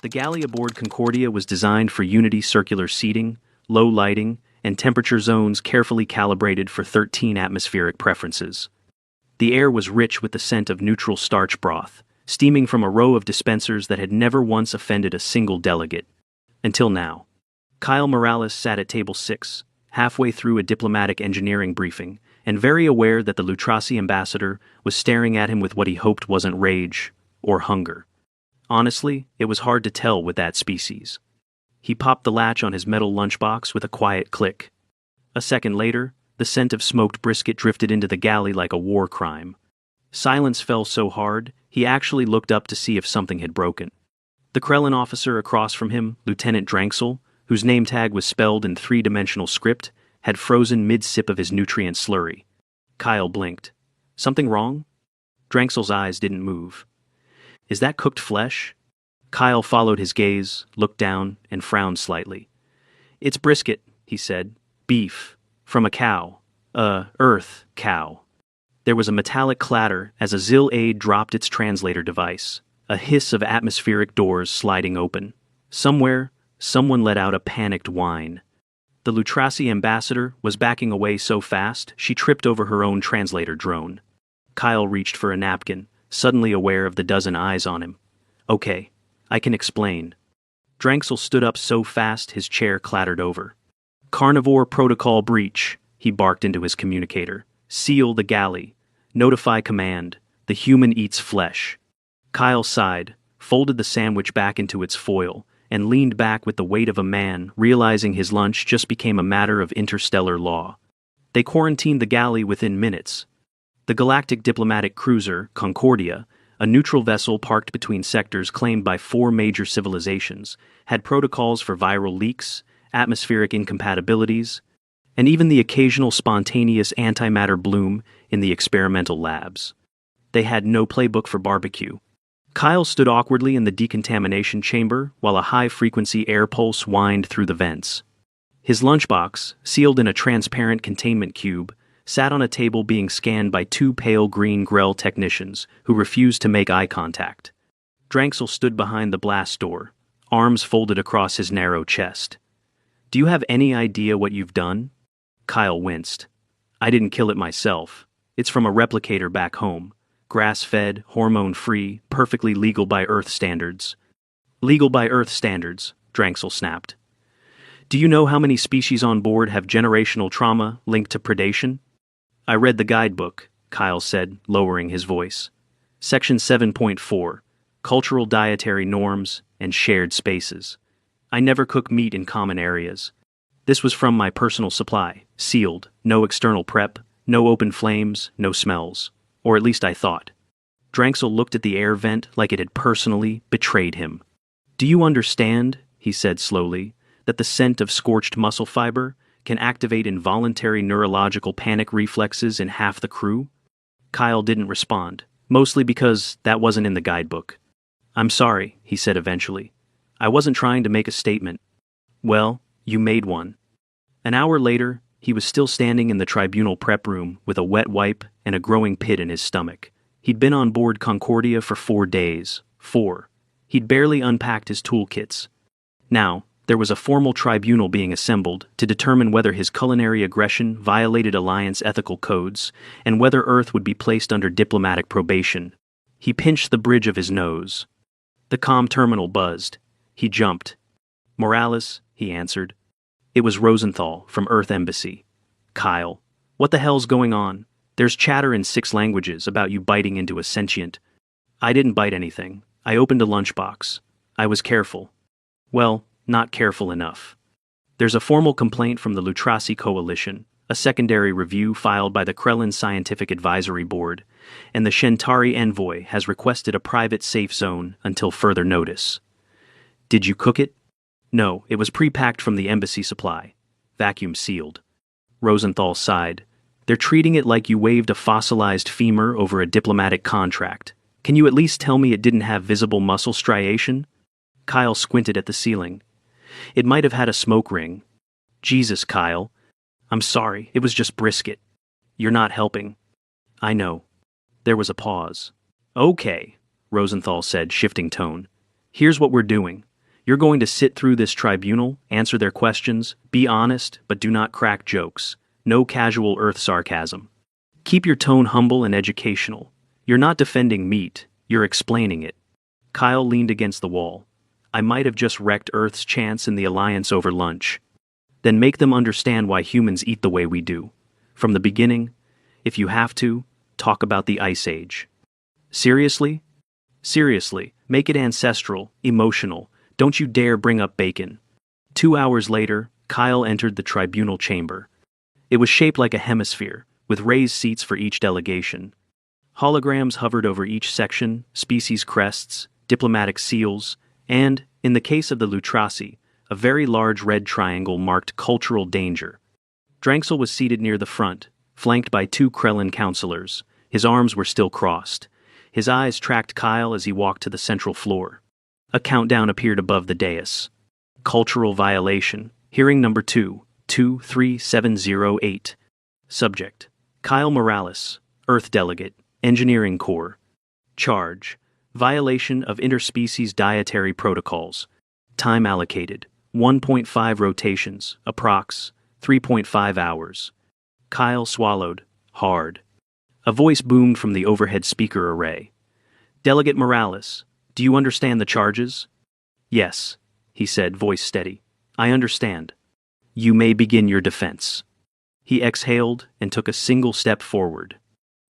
The galley aboard Concordia was designed for unity circular seating, low lighting, and temperature zones carefully calibrated for 13 atmospheric preferences. The air was rich with the scent of neutral starch broth, steaming from a row of dispensers that had never once offended a single delegate. Until now. Kyle Morales sat at table 6, halfway through a diplomatic engineering briefing, and very aware that the Lutrasi ambassador was staring at him with what he hoped wasn't rage or hunger. Honestly, it was hard to tell with that species. He popped the latch on his metal lunchbox with a quiet click. A second later, the scent of smoked brisket drifted into the galley like a war crime. Silence fell so hard, he actually looked up to see if something had broken. The Krellin officer across from him, Lieutenant Dranksel, whose name tag was spelled in three-dimensional script, had frozen mid-sip of his nutrient slurry. Kyle blinked. Something wrong? Dranksel's eyes didn't move. Is that cooked flesh? Kyle followed his gaze, looked down, and frowned slightly. It's brisket, he said. Beef. From a cow. Earth cow. There was a metallic clatter as a Zil aide dropped its translator device, a hiss of atmospheric doors sliding open. Somewhere, someone let out a panicked whine. The Lutrasi ambassador was backing away so fast she tripped over her own translator drone. Kyle reached for a napkin, suddenly aware of the dozen eyes on him. Okay, I can explain. Dranksel stood up so fast his chair clattered over. Carnivore protocol breach, he barked into his communicator. Seal the galley. Notify command. The human eats flesh. Kyle sighed, folded the sandwich back into its foil, and leaned back with the weight of a man, realizing his lunch just became a matter of interstellar law. They quarantined the galley within minutes. The galactic diplomatic cruiser, Concordia, a neutral vessel parked between sectors claimed by 4 major civilizations, had protocols for viral leaks, atmospheric incompatibilities, and even the occasional spontaneous antimatter bloom in the experimental labs. They had no playbook for barbecue. Kyle stood awkwardly in the decontamination chamber while a high-frequency air pulse whined through the vents. His lunchbox, sealed in a transparent containment cube, sat on a table being scanned by 2 pale green Grell technicians who refused to make eye contact. Dranksel stood behind the blast door, arms folded across his narrow chest. Do you have any idea what you've done? Kyle winced. I didn't kill it myself. It's from a replicator back home. Grass-fed, hormone-free, perfectly legal by Earth standards. Legal by Earth standards, Dranksel snapped. Do you know how many species on board have generational trauma linked to predation? I read the guidebook, Kyle said, lowering his voice. Section 7.4, Cultural Dietary Norms and Shared Spaces. I never cook meat in common areas. This was from my personal supply, sealed, no external prep, no open flames, no smells. Or at least I thought. Dranksel looked at the air vent like it had personally betrayed him. Do you understand, he said slowly, that the scent of scorched muscle fiber can activate involuntary neurological panic reflexes in half the crew? Kyle didn't respond, mostly because that wasn't in the guidebook. I'm sorry, he said eventually. I wasn't trying to make a statement. Well, you made one. An hour later, he was still standing in the tribunal prep room with a wet wipe and a growing pit in his stomach. He'd been on board Concordia for 4 days. 4. He'd barely unpacked his toolkits. Now, there was a formal tribunal being assembled to determine whether his culinary aggression violated Alliance ethical codes and whether Earth would be placed under diplomatic probation. He pinched the bridge of his nose. The comm terminal buzzed. He jumped. Morales, he answered. It was Rosenthal from Earth Embassy. Kyle, what the hell's going on? There's chatter in 6 languages about you biting into a sentient. I didn't bite anything. I opened a lunchbox. I was careful. Well, not careful enough. There's a formal complaint from the Lutrasi Coalition, a secondary review filed by the Krellin Scientific Advisory Board, and the Shentari envoy has requested a private safe zone until further notice. Did you cook it? No, it was pre-packed from the embassy supply. Vacuum sealed. Rosenthal sighed. They're treating it like you waved a fossilized femur over a diplomatic contract. Can you at least tell me it didn't have visible muscle striation? Kyle squinted at the ceiling. It might have had a smoke ring. Jesus, Kyle. I'm sorry, it was just brisket. You're not helping. I know. There was a pause. Okay, Rosenthal said, shifting tone. Here's what we're doing. You're going to sit through this tribunal, answer their questions, be honest, but do not crack jokes. No casual Earth sarcasm. Keep your tone humble and educational. You're not defending meat, you're explaining it. Kyle leaned against the wall. I might have just wrecked Earth's chance in the alliance over lunch. Then make them understand why humans eat the way we do. From the beginning, if you have to, talk about the Ice Age. Seriously? Seriously, make it ancestral, emotional. Don't you dare bring up bacon. 2 hours later, Kyle entered the tribunal chamber. It was shaped like a hemisphere, with raised seats for each delegation. Holograms hovered over each section, species crests, diplomatic seals, and, in the case of the Lutrasi, a very large red triangle marked cultural danger. Dranxel was seated near the front, flanked by 2 Krellin counselors. His arms were still crossed. His eyes tracked Kyle as he walked to the central floor. A countdown appeared above the dais. Cultural violation. Hearing number 23708. Subject: Kyle Morales, Earth Delegate, Engineering Corps. Charge: violation of interspecies dietary protocols. Time allocated: 1.5 rotations, approx. 3.5 hours. Kyle swallowed, hard. A voice boomed from the overhead speaker array. Delegate Morales, do you understand the charges? Yes, he said, voice steady. I understand. You may begin your defense. He exhaled and took a single step forward.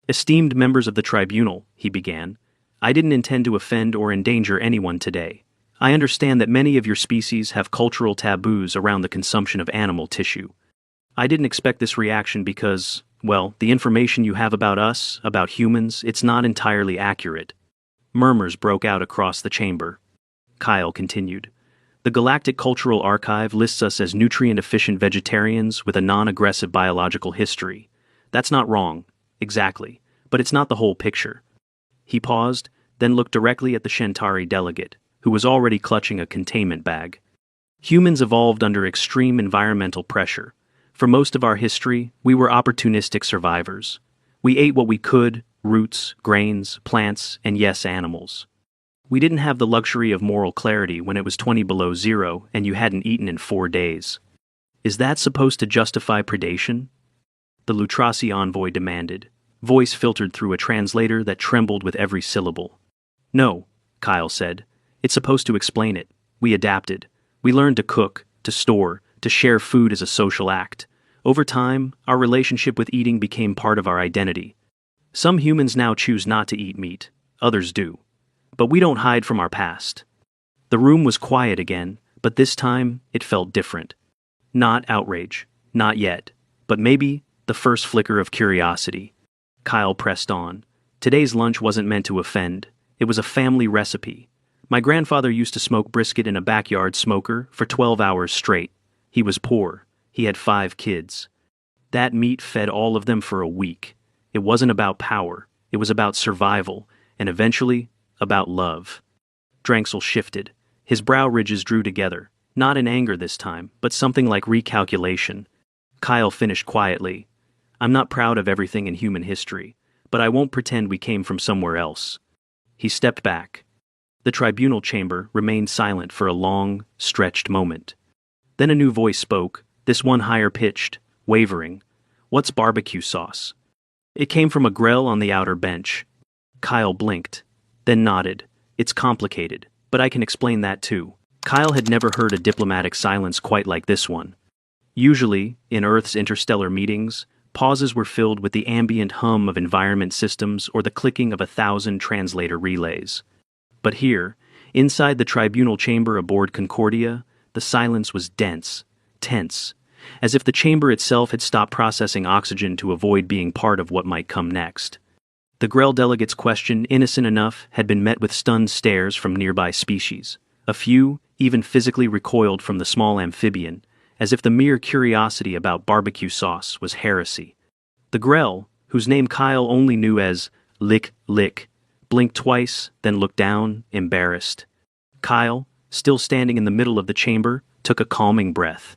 Esteemed members of the tribunal, he began, I didn't intend to offend or endanger anyone today. I understand that many of your species have cultural taboos around the consumption of animal tissue. I didn't expect this reaction because, well, the information you have about us, about humans, it's not entirely accurate. Murmurs broke out across the chamber. Kyle continued. The Galactic Cultural Archive lists us as nutrient-efficient vegetarians with a non-aggressive biological history. That's not wrong, exactly, but it's not the whole picture. He paused, then looked directly at the Shantari delegate, who was already clutching a containment bag. Humans evolved under extreme environmental pressure. For most of our history, we were opportunistic survivors. We ate what we could, roots, grains, plants, and yes, animals. We didn't have the luxury of moral clarity when it was 20 below zero and you hadn't eaten in 4 days. Is that supposed to justify predation? The Lutrasi envoy demanded, voice filtered through a translator that trembled with every syllable. No, Kyle said. It's supposed to explain it. We adapted. We learned to cook, to store, to share food as a social act. Over time, our relationship with eating became part of our identity. Some humans now choose not to eat meat, others do. But we don't hide from our past. The room was quiet again, but this time it felt different. Not outrage, not yet, but maybe the first flicker of curiosity. Kyle pressed on. Today's lunch wasn't meant to offend. It was a family recipe. My grandfather used to smoke brisket in a backyard smoker for 12 hours straight. He was poor. He had 5 kids. That meat fed all of them for a week. It wasn't about power. It was about survival, and eventually, about love. Dranxel shifted. His brow ridges drew together, not in anger this time, but something like recalculation. Kyle finished quietly. I'm not proud of everything in human history, but I won't pretend we came from somewhere else. He stepped back. The tribunal chamber remained silent for a long, stretched moment. Then a new voice spoke, this one higher-pitched, wavering. What's barbecue sauce? It came from a grell on the outer bench. Kyle blinked, then nodded. It's complicated, but I can explain that too. Kyle had never heard a diplomatic silence quite like this one. Usually, in Earth's interstellar meetings, pauses were filled with the ambient hum of environment systems or the clicking of 1,000 translator relays. But here, inside the tribunal chamber aboard Concordia, the silence was dense, tense, as if the chamber itself had stopped processing oxygen to avoid being part of what might come next. The Grell delegate's question, innocent enough, had been met with stunned stares from nearby species. A few even physically recoiled from the small amphibian, as if the mere curiosity about barbecue sauce was heresy. The Grell, whose name Kyle only knew as Lick Lick, blinked twice, then looked down, embarrassed. Kyle, still standing in the middle of the chamber, took a calming breath.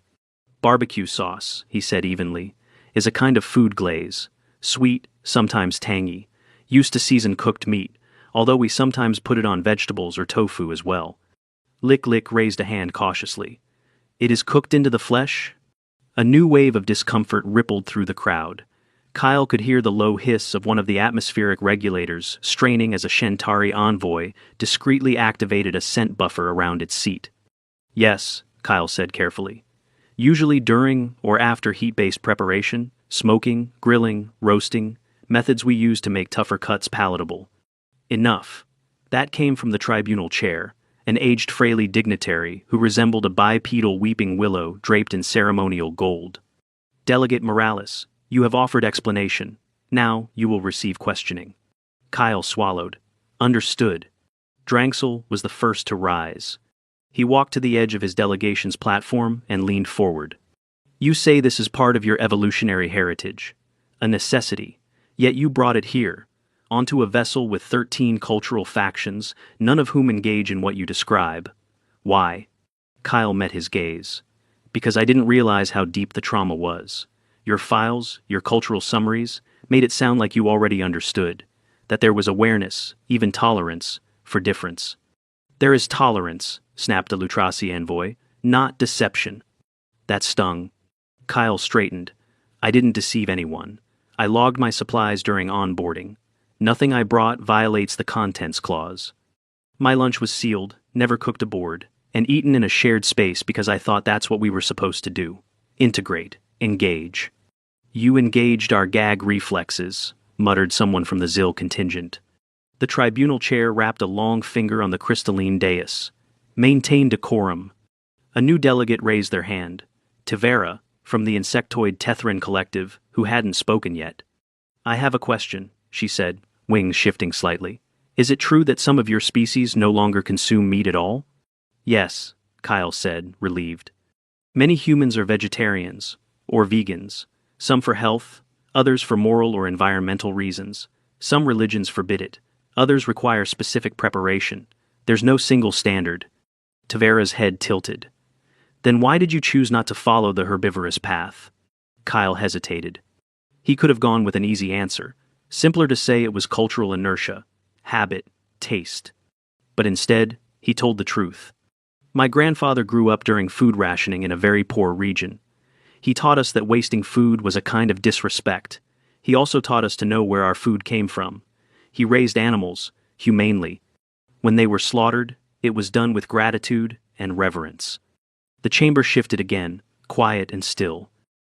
Barbecue sauce, he said evenly, is a kind of food glaze, sweet, sometimes tangy, used to season cooked meat, although we sometimes put it on vegetables or tofu as well. Lick Lick raised a hand cautiously. It is cooked into the flesh? A new wave of discomfort rippled through the crowd. Kyle could hear the low hiss of one of the atmospheric regulators straining as a Shentari envoy discreetly activated a scent buffer around its seat. Yes, Kyle said carefully. Usually during or after heat-based preparation, smoking, grilling, roasting, methods we use to make tougher cuts palatable. Enough. That came from the tribunal chair, an aged Fraley dignitary who resembled a bipedal weeping willow draped in ceremonial gold. Delegate Morales, you have offered explanation. Now you will receive questioning. Kyle swallowed. Understood. Drangsel was the first to rise. He walked to the edge of his delegation's platform and leaned forward. You say this is part of your evolutionary heritage. A necessity. Yet you brought it here, onto a vessel with 13 cultural factions, none of whom engage in what you describe. Why? Kyle met his gaze. Because I didn't realize how deep the trauma was. Your files, your cultural summaries, made it sound like you already understood, that there was awareness, even tolerance, for difference. There is tolerance, snapped the Lutrasi envoy, not deception. That stung. Kyle straightened. I didn't deceive anyone. I logged my supplies during onboarding. Nothing I brought violates the contents clause. My lunch was sealed, never cooked aboard, and eaten in a shared space because I thought that's what we were supposed to do. Integrate. Engage. You engaged our gag reflexes, muttered someone from the Zil contingent. The tribunal chair wrapped a long finger on the crystalline dais. Maintain decorum. A new delegate raised their hand. Tavera, from the insectoid Tethran collective, who hadn't spoken yet. I have a question, she said, wings shifting slightly. Is it true that some of your species no longer consume meat at all? Yes, Kyle said, relieved. Many humans are vegetarians, or vegans, some for health, others for moral or environmental reasons. Some religions forbid it, others require specific preparation. There's no single standard. Tavera's head tilted. Then why did you choose not to follow the herbivorous path? Kyle hesitated. He could have gone with an easy answer. Simpler to say it was cultural inertia, habit, taste. But instead, he told the truth. My grandfather grew up during food rationing in a very poor region. He taught us that wasting food was a kind of disrespect. He also taught us to know where our food came from. He raised animals, humanely. When they were slaughtered, it was done with gratitude and reverence. The chamber shifted again, quiet and still.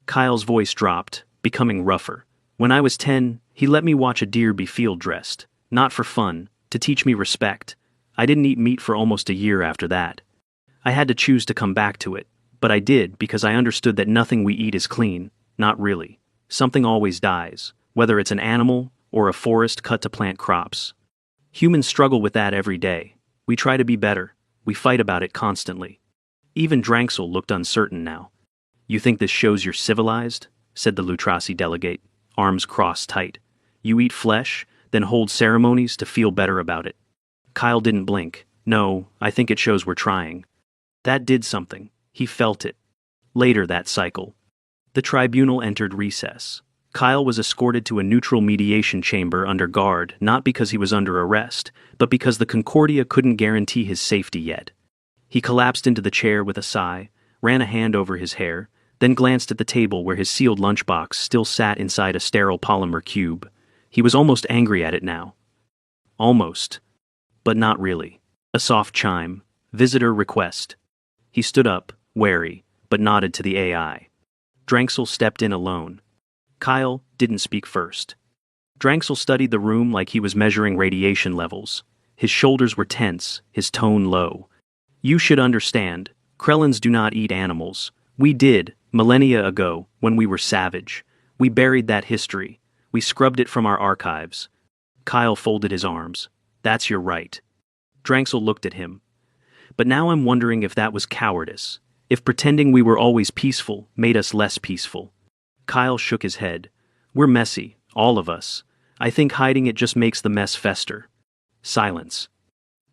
Kyle's voice dropped, becoming rougher. When I was 10, he let me watch a deer be field-dressed, not for fun, to teach me respect. I didn't eat meat for almost a year after that. I had to choose to come back to it, but I did because I understood that nothing we eat is clean, not really. Something always dies, whether it's an animal or a forest cut to plant crops. Humans struggle with that every day. We try to be better. We fight about it constantly. Even Drangsel looked uncertain now. You think this shows you're civilized? Said the Lutrasi delegate, arms crossed tight. You eat flesh, then hold ceremonies to feel better about it. Kyle didn't blink. No, I think it shows we're trying. That did something. He felt it. Later that cycle. The tribunal entered recess. Kyle was escorted to a neutral mediation chamber under guard, not because he was under arrest, but because the Concordia couldn't guarantee his safety yet. He collapsed into the chair with a sigh, ran a hand over his hair, then glanced at the table where his sealed lunchbox still sat inside a sterile polymer cube. He was almost angry at it now. Almost. But not really. A soft chime. Visitor request. He stood up, wary, but nodded to the AI. Drangsel stepped in alone. Kyle didn't speak first. Drangsel studied the room like he was measuring radiation levels. His shoulders were tense, his tone low. You should understand, Krellans do not eat animals. We did, millennia ago, when we were savage. We buried that history. We scrubbed it from our archives. Kyle folded his arms. That's your right. Drangsel looked at him. But now I'm wondering if that was cowardice, if pretending we were always peaceful made us less peaceful. Kyle shook his head. We're messy, all of us. I think hiding it just makes the mess fester. Silence.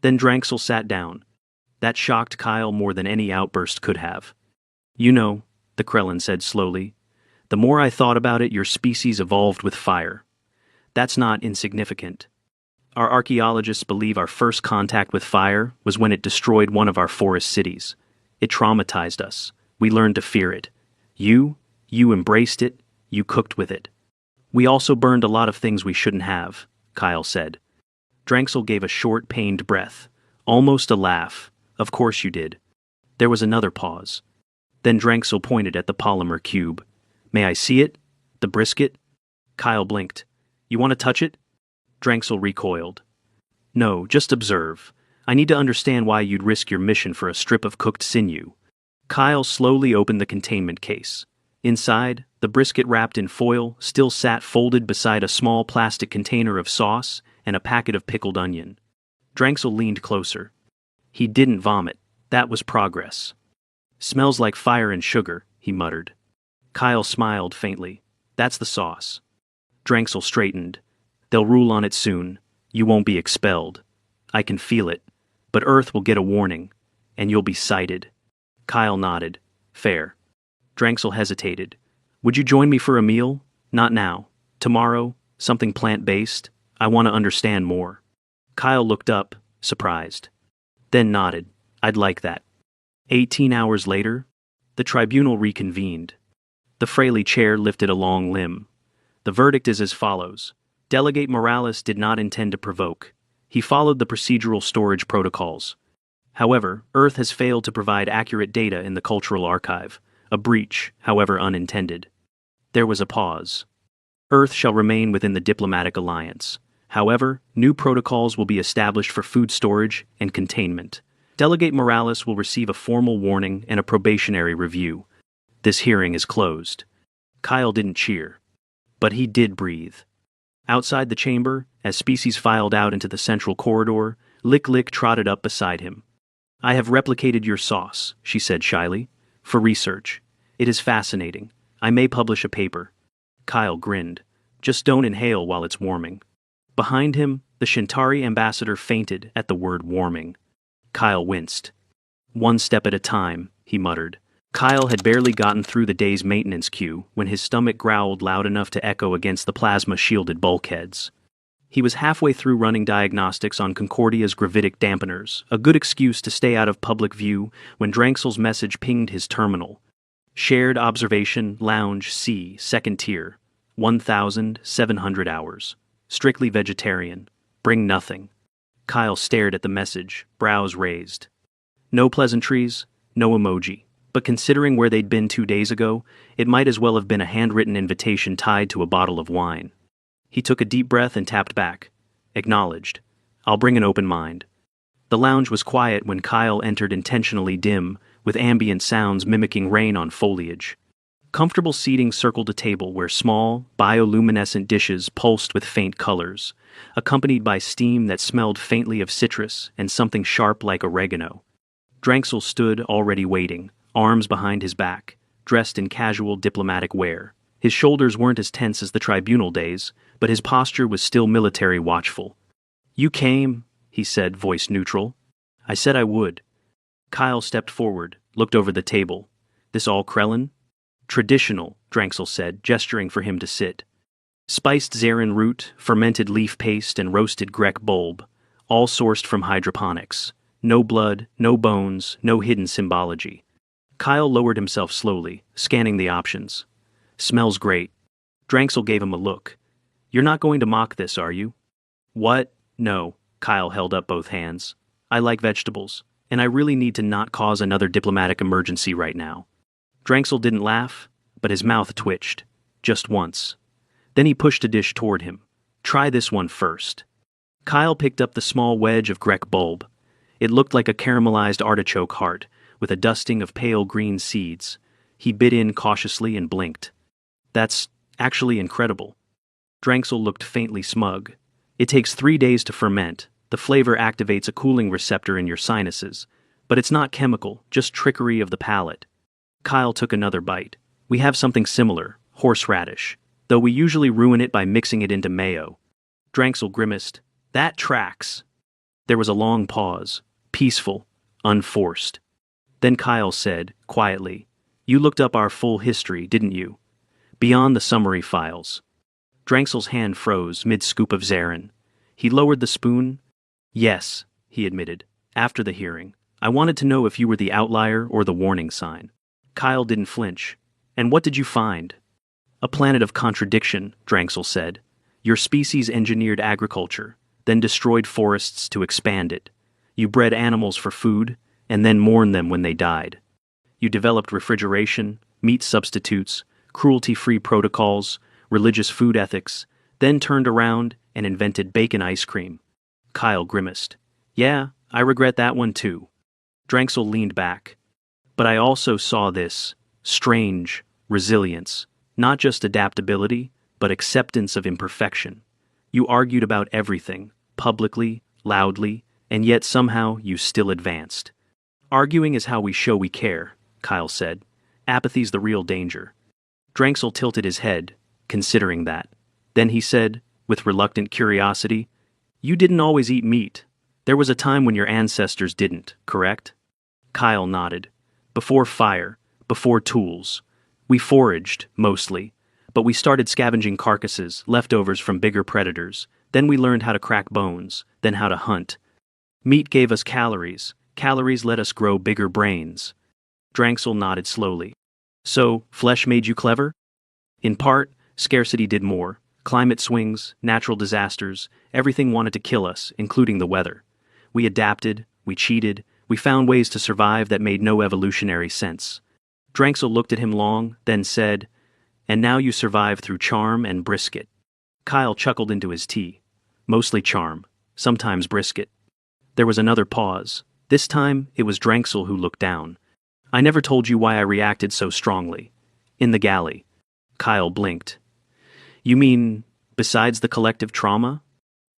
Then Drangsel sat down. That shocked Kyle more than any outburst could have. You know, the Krellin said slowly, the more I thought about it, your species evolved with fire. That's not insignificant. Our archaeologists believe our first contact with fire was when it destroyed one of our forest cities. It traumatized us. We learned to fear it. You embraced it. You cooked with it. We also burned a lot of things we shouldn't have, Kyle said. Drexel gave a short, pained breath. Almost a laugh. Of course you did. There was another pause. Then Drexel pointed at the polymer cube. May I see it? The brisket? Kyle blinked. You want to touch it? Drexel recoiled. No, just observe. I need to understand why you'd risk your mission for a strip of cooked sinew. Kyle slowly opened the containment case. Inside, the brisket wrapped in foil still sat folded beside a small plastic container of sauce and a packet of pickled onion. Drexel leaned closer. He didn't vomit. That was progress. Smells like fire and sugar, he muttered. Kyle smiled faintly. That's the sauce. Drexel straightened. They'll rule on it soon. You won't be expelled. I can feel it. But Earth will get a warning, and you'll be cited. Kyle nodded. Fair. Drexel hesitated. Would you join me for a meal? Not now. Tomorrow? Something plant-based? I want to understand more. Kyle looked up, surprised. Then nodded. I'd like that. 18 hours later, the tribunal reconvened. The Fraley chair lifted a long limb. The verdict is as follows. Delegate Morales did not intend to provoke. He followed the procedural storage protocols. However, Earth has failed to provide accurate data in the cultural archive, a breach, however unintended. There was a pause. Earth shall remain within the diplomatic alliance. However, new protocols will be established for food storage and containment. Delegate Morales will receive a formal warning and a probationary review. This hearing is closed. Kyle didn't cheer. But he did breathe. Outside the chamber, as Species filed out into the central corridor, Lick trotted up beside him. I have replicated your sauce, she said shyly, for research. It is fascinating. I may publish a paper. Kyle grinned. Just don't inhale while it's warming. Behind him, the Shintari ambassador fainted at the word warming. Kyle winced. One step at a time, he muttered. Kyle had barely gotten through the day's maintenance queue when his stomach growled loud enough to echo against the plasma-shielded bulkheads. He was halfway through running diagnostics on Concordia's gravitic dampeners, a good excuse to stay out of public view when Drexel's message pinged his terminal. Shared Observation Lounge C, second tier, 1,700 hours. Strictly vegetarian. Bring nothing. Kyle stared at the message, brows raised. No pleasantries, no emoji. But considering where they'd been 2 days ago, it might as well have been a handwritten invitation tied to a bottle of wine. He took a deep breath and tapped back. Acknowledged. I'll bring an open mind. The lounge was quiet when Kyle entered, intentionally dim, with ambient sounds mimicking rain on foliage. Comfortable seating circled a table where small, bioluminescent dishes pulsed with faint colors, accompanied by steam that smelled faintly of citrus and something sharp like oregano. Drexel stood already waiting, arms behind his back, dressed in casual diplomatic wear. His shoulders weren't as tense as the tribunal days, but his posture was still military watchful. You came, he said, voice neutral. I said I would. Kyle stepped forward, looked over the table. This all Krellin? Traditional, Drexel said, gesturing for him to sit. Spiced Zarin root, fermented leaf paste, and roasted grek bulb, all sourced from hydroponics. No blood, no bones, no hidden symbology. Kyle lowered himself slowly, scanning the options. Smells great. Drexel gave him a look. You're not going to mock this, are you? What? No. Kyle held up both hands. I like vegetables, and I really need to not cause another diplomatic emergency right now. Drexel didn't laugh, but his mouth twitched. Just once. Then he pushed a dish toward him. Try this one first. Kyle picked up the small wedge of grek bulb. It looked like a caramelized artichoke heart, with a dusting of pale green seeds. He bit in cautiously and blinked. That's actually incredible. Drexel looked faintly smug. It takes 3 days to ferment. The flavor activates a cooling receptor in your sinuses. But it's not chemical, just trickery of the palate. Kyle took another bite. We have something similar, horseradish, though we usually ruin it by mixing it into mayo. Drexel grimaced. That tracks. There was a long pause, peaceful, unforced. Then Kyle said, quietly, You looked up our full history, didn't you? Beyond the summary files. Drexel's hand froze mid-scoop of Zarin. He lowered the spoon. Yes, he admitted. After the hearing, I wanted to know if you were the outlier or the warning sign. Kyle didn't flinch. And what did you find? A planet of contradiction, Dranksel said. Your species engineered agriculture, then destroyed forests to expand it. You bred animals for food, and then mourned them when they died. You developed refrigeration, meat substitutes, cruelty-free protocols, religious food ethics, then turned around and invented bacon ice cream. Kyle grimaced. Yeah, I regret that one too. Dranksel leaned back. But I also saw this strange resilience, not just adaptability, but acceptance of imperfection. You argued about everything, publicly, loudly, and yet somehow you still advanced. Arguing is how we show we care, Kyle said. Apathy's the real danger. Dranksel tilted his head, considering that. Then he said, with reluctant curiosity, You didn't always eat meat. There was a time when your ancestors didn't, correct? Kyle nodded. Before fire, before tools. We foraged, mostly, but we started scavenging carcasses, leftovers from bigger predators. Then we learned how to crack bones, then how to hunt. Meat gave us calories. Calories let us grow bigger brains. Dranksel nodded slowly. So, flesh made you clever? In part, scarcity did more. Climate swings, natural disasters, everything wanted to kill us, including the weather. We adapted, we cheated, we found ways to survive that made no evolutionary sense. Dranksel looked at him long, then said, And now you survive through charm and brisket. Kyle chuckled into his tea. Mostly charm, sometimes brisket. There was another pause. This time, it was Dranksel who looked down. I never told you why I reacted so strongly. In the galley. Kyle blinked. You mean, besides the collective trauma?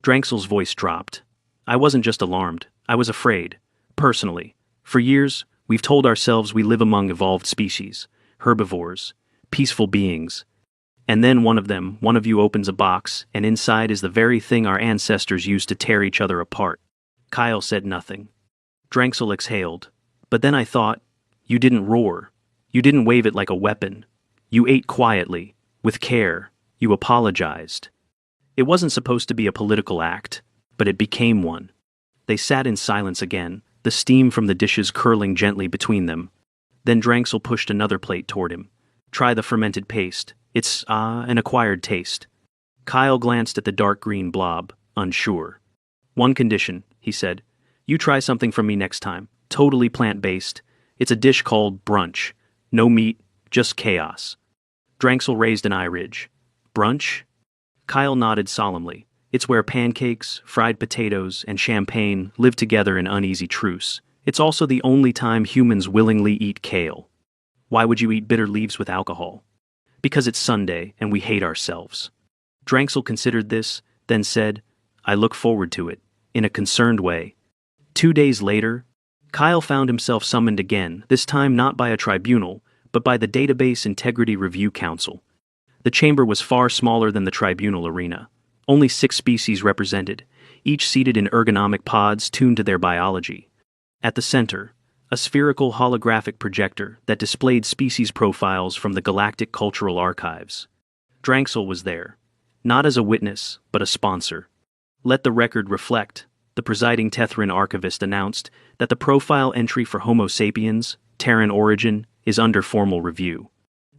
Dranksel's voice dropped. I wasn't just alarmed. I was afraid. Personally. For years, we've told ourselves we live among evolved species. Herbivores. Peaceful beings. And then one of you opens a box, and inside is the very thing our ancestors used to tear each other apart. Kyle said nothing. Dranksel exhaled. But then I thought, you didn't roar. You didn't wave it like a weapon. You ate quietly, with care. You apologized. It wasn't supposed to be a political act, but it became one. They sat in silence again, the steam from the dishes curling gently between them. Then Dranksel pushed another plate toward him. Try the fermented paste. It's, an acquired taste. Kyle glanced at the dark green blob, unsure. One condition, he said. You try something from me next time. Totally plant-based. It's a dish called brunch. No meat, just chaos. Dranksel raised an eye ridge. Brunch? Kyle nodded solemnly. It's where pancakes, fried potatoes, and champagne live together in uneasy truce. It's also the only time humans willingly eat kale. Why would you eat bitter leaves with alcohol? Because it's Sunday and we hate ourselves. Dranksel considered this, then said, I look forward to it, in a concerned way. 2 days later, Kyle found himself summoned again, this time not by a tribunal, but by the Database Integrity Review Council. The chamber was far smaller than the tribunal arena. Only 6 species represented, each seated in ergonomic pods tuned to their biology. At the center, a spherical holographic projector that displayed species profiles from the Galactic Cultural Archives. Dranksel was there, not as a witness, but a sponsor. Let the record reflect, the presiding Tethran archivist announced that the profile entry for Homo sapiens, Terran origin, is under formal review.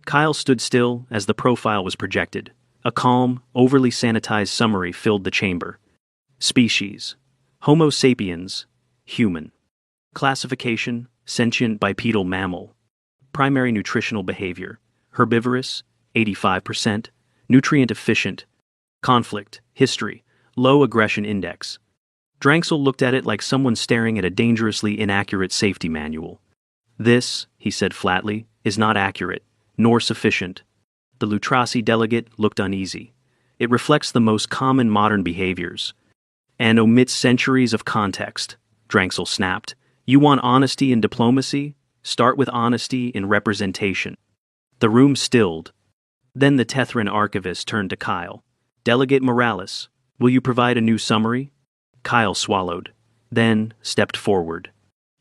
Kyle stood still as the profile was projected. A calm, overly sanitized summary filled the chamber. Species: Homo sapiens, human. Classification: sentient bipedal mammal. Primary nutritional behavior: herbivorous, 85%, nutrient efficient. Conflict: history: low aggression index. Dranksel looked at it like someone staring at a dangerously inaccurate safety manual. This, he said flatly, is not accurate, nor sufficient. The Lutrasi delegate looked uneasy. It reflects the most common modern behaviors. And omits centuries of context, Dranksel snapped. You want honesty in diplomacy? Start with honesty in representation. The room stilled. Then the Tethran archivist turned to Kyle. Delegate Morales, will you provide a new summary? Kyle swallowed, then stepped forward.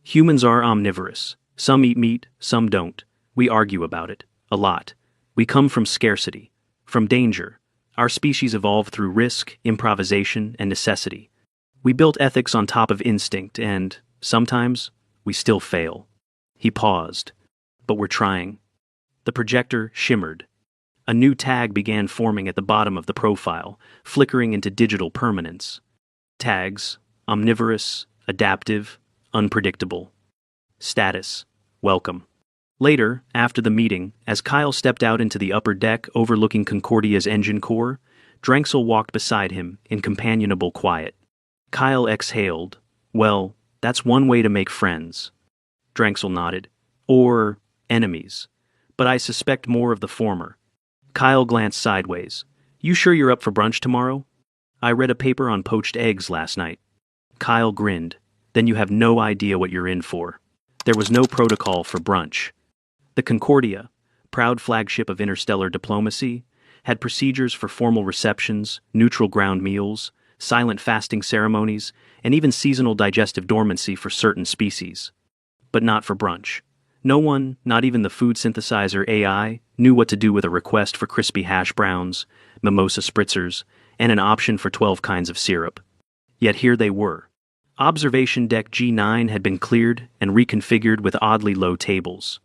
Humans are omnivorous. Some eat meat, some don't. We argue about it. A lot. We come from scarcity. From danger. Our species evolved through risk, improvisation, and necessity. We built ethics on top of instinct, and, sometimes, we still fail. He paused. But we're trying. The projector shimmered. A new tag began forming at the bottom of the profile, flickering into digital permanence. Tags: omnivorous, adaptive, unpredictable. Status: welcome. Later, after the meeting, as Kyle stepped out into the upper deck overlooking Concordia's engine core, Drexel walked beside him in companionable quiet. Kyle exhaled. Well, that's one way to make friends. Drexel nodded. Or enemies. But I suspect more of the former. Kyle glanced sideways. You sure you're up for brunch tomorrow? I read a paper on poached eggs last night. Kyle grinned. Then you have no idea what you're in for. There was no protocol for brunch. The Concordia, proud flagship of interstellar diplomacy, had procedures for formal receptions, neutral ground meals, silent fasting ceremonies, and even seasonal digestive dormancy for certain species. But not for brunch. No one, not even the food synthesizer AI, knew what to do with a request for crispy hash browns, mimosa spritzers, and an option for 12 kinds of syrup. Yet here they were. Observation Deck G9 had been cleared and reconfigured with oddly low tables.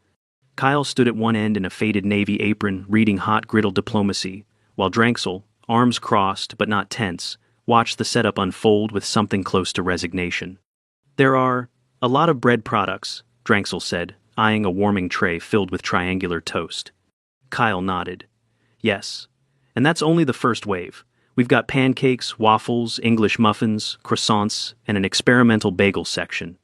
Kyle stood at one end in a faded navy apron reading hot griddle diplomacy, while Drexel, arms crossed but not tense, watched the setup unfold with something close to resignation. There are a lot of bread products, Drexel said, eyeing a warming tray filled with triangular toast. Kyle nodded. Yes. And that's only the first wave. We've got pancakes, waffles, English muffins, croissants, and an experimental bagel section.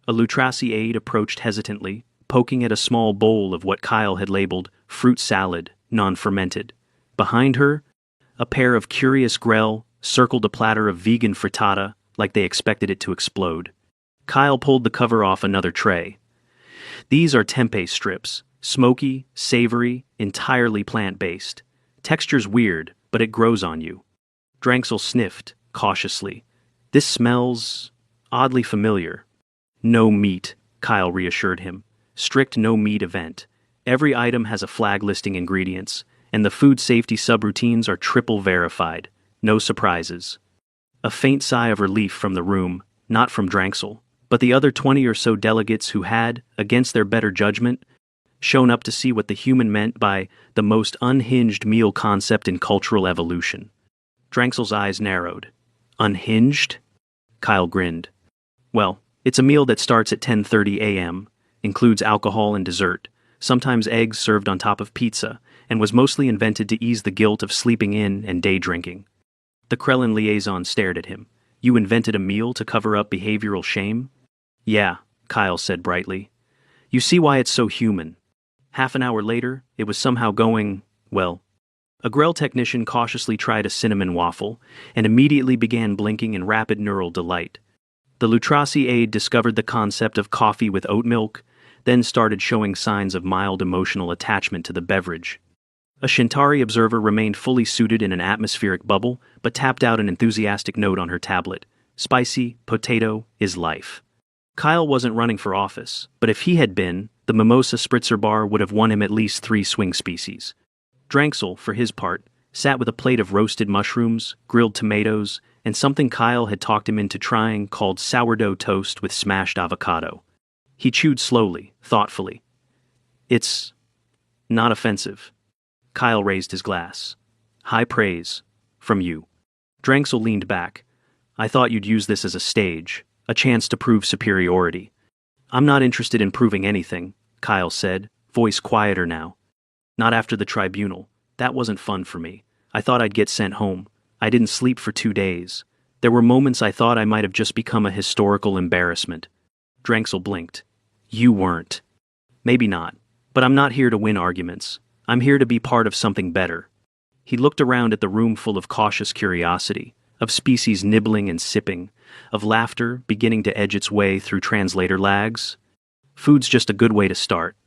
A Lutrasi aide approached hesitantly, poking at a small bowl of what Kyle had labeled fruit salad, non-fermented. Behind her, a pair of curious Grell circled a platter of vegan frittata like they expected it to explode. Kyle pulled the cover off another tray. These are tempeh strips, smoky, savory, entirely plant-based. Texture's weird, but it grows on you. Drexel sniffed, cautiously. This smells oddly familiar. No meat, Kyle reassured him. Strict no-meat event. Every item has a flag listing ingredients, and the food safety subroutines are triple verified. No surprises. A faint sigh of relief from the room, not from Drexel, but the other 20 or so delegates who had, against their better judgment, shown up to see what the human meant by the most unhinged meal concept in cultural evolution. Drexel's eyes narrowed. Unhinged? Kyle grinned. Well, it's a meal that starts at 10:30 a.m., includes alcohol and dessert, sometimes eggs served on top of pizza, and was mostly invented to ease the guilt of sleeping in and day drinking. The Krellin liaison stared at him. You invented a meal to cover up behavioral shame? Yeah, Kyle said brightly. You see why it's so human. Half an hour later, it was somehow going, well. A Grell technician cautiously tried a cinnamon waffle, and immediately began blinking in rapid neural delight. The Lutrasi aide discovered the concept of coffee with oat milk, then started showing signs of mild emotional attachment to the beverage. A Shintari observer remained fully suited in an atmospheric bubble, but tapped out an enthusiastic note on her tablet. Spicy potato is life. Kyle wasn't running for office, but if he had been, the mimosa spritzer bar would have won him at least 3 swing species. Drexel, for his part, sat with a plate of roasted mushrooms, grilled tomatoes, and something Kyle had talked him into trying called sourdough toast with smashed avocado. He chewed slowly, thoughtfully. It's not offensive. Kyle raised his glass. High praise. From you. Drexel leaned back. I thought you'd use this as a stage, a chance to prove superiority. I'm not interested in proving anything, Kyle said, voice quieter now. Not after the tribunal. That wasn't fun for me. I thought I'd get sent home. I didn't sleep for 2 days. There were moments I thought I might have just become a historical embarrassment. Drexel blinked. You weren't. Maybe not. But I'm not here to win arguments. I'm here to be part of something better. He looked around at the room full of cautious curiosity, of species nibbling and sipping, of laughter beginning to edge its way through translator lags. Food's just a good way to start.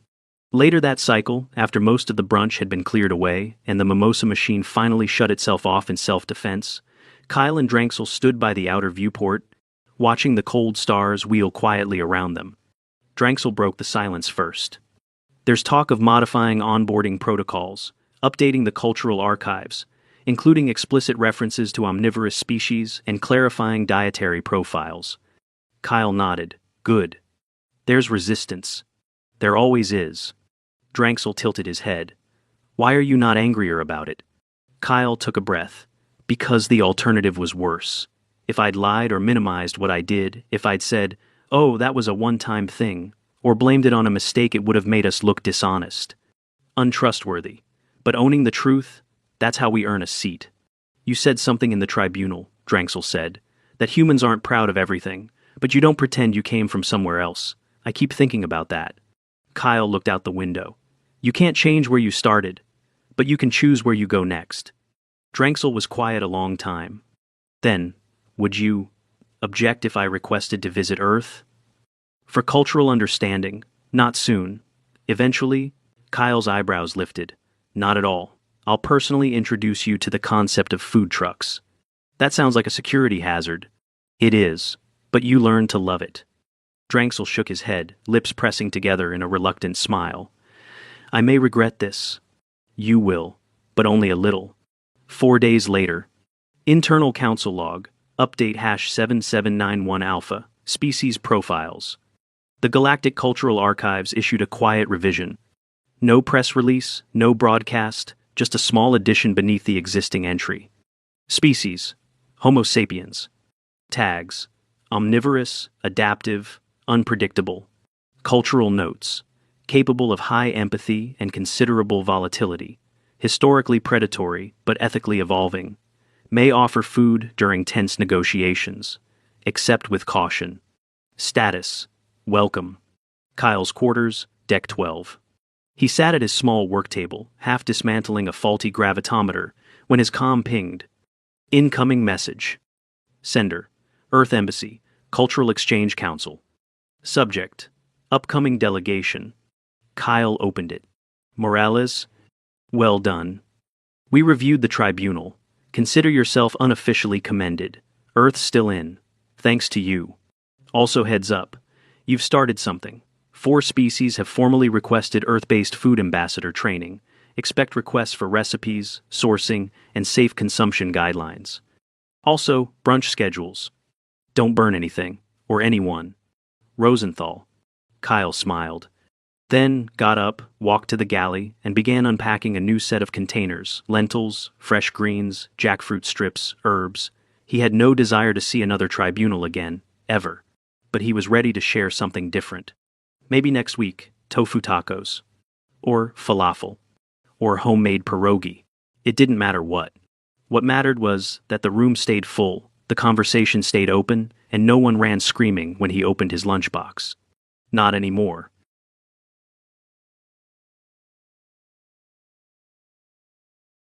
Later that cycle, after most of the brunch had been cleared away and the mimosa machine finally shut itself off in self-defense, Kyle and Drexel stood by the outer viewport, watching the cold stars wheel quietly around them. Drexel broke the silence first. There's talk of modifying onboarding protocols, updating the cultural archives. including explicit references to omnivorous species and clarifying dietary profiles. Kyle nodded. Good. There's resistance. There always is. Dranxel tilted his head. Why are you not angrier about it? Kyle took a breath. Because the alternative was worse. If I'd lied or minimized what I did, if I'd said, oh, that was a one-time thing, or blamed it on a mistake, it would have made us look dishonest. Untrustworthy. But owning the truth, that's how we earn a seat. You said something in the tribunal, Dranxel said, that humans aren't proud of everything, but you don't pretend you came from somewhere else. I keep thinking about that. Kyle looked out the window. You can't change where you started, but you can choose where you go next. Dranxel was quiet a long time. Then, would you object if I requested to visit Earth? For cultural understanding, not soon. Eventually, Kyle's eyebrows lifted. Not at all. I'll personally introduce you to the concept of food trucks. That sounds like a security hazard. It is, but you learn to love it. Dranxel shook his head, lips pressing together in a reluctant smile. I may regret this. You will, but only a little. 4 days later. Internal Council Log, update #7791 Alpha, species profiles. The Galactic Cultural Archives issued a quiet revision. No press release, no broadcast, just a small addition beneath the existing entry. Species, Homo sapiens. Tags, omnivorous, adaptive, unpredictable. Cultural notes, capable of high empathy and considerable volatility. Historically predatory, but ethically evolving. May offer food during tense negotiations. Except with caution. Status, welcome. Kyle's quarters, Deck 12. He sat at his small work table, half dismantling a faulty gravitometer, when his comm pinged. Incoming message. Sender, Earth Embassy, Cultural Exchange Council. Subject, upcoming delegation. Kyle opened it. Morales, well done. We reviewed the tribunal. Consider yourself unofficially commended. Earth's still in. Thanks to you. Also heads up. You've started something. 4 species have formally requested Earth-based food ambassador training. Expect requests for recipes, sourcing, and safe consumption guidelines. Also, brunch schedules. Don't burn anything, or anyone. Rosenthal. Kyle smiled. Then got up, walked to the galley, and began unpacking a new set of containers, lentils, fresh greens, jackfruit strips, herbs. He had no desire to see another tribunal again, ever. But he was ready to share something different. Maybe next week, tofu tacos. Or falafel. Or homemade pierogi. It didn't matter what. What mattered was that the room stayed full, the conversation stayed open, and no one ran screaming when he opened his lunchbox. Not anymore.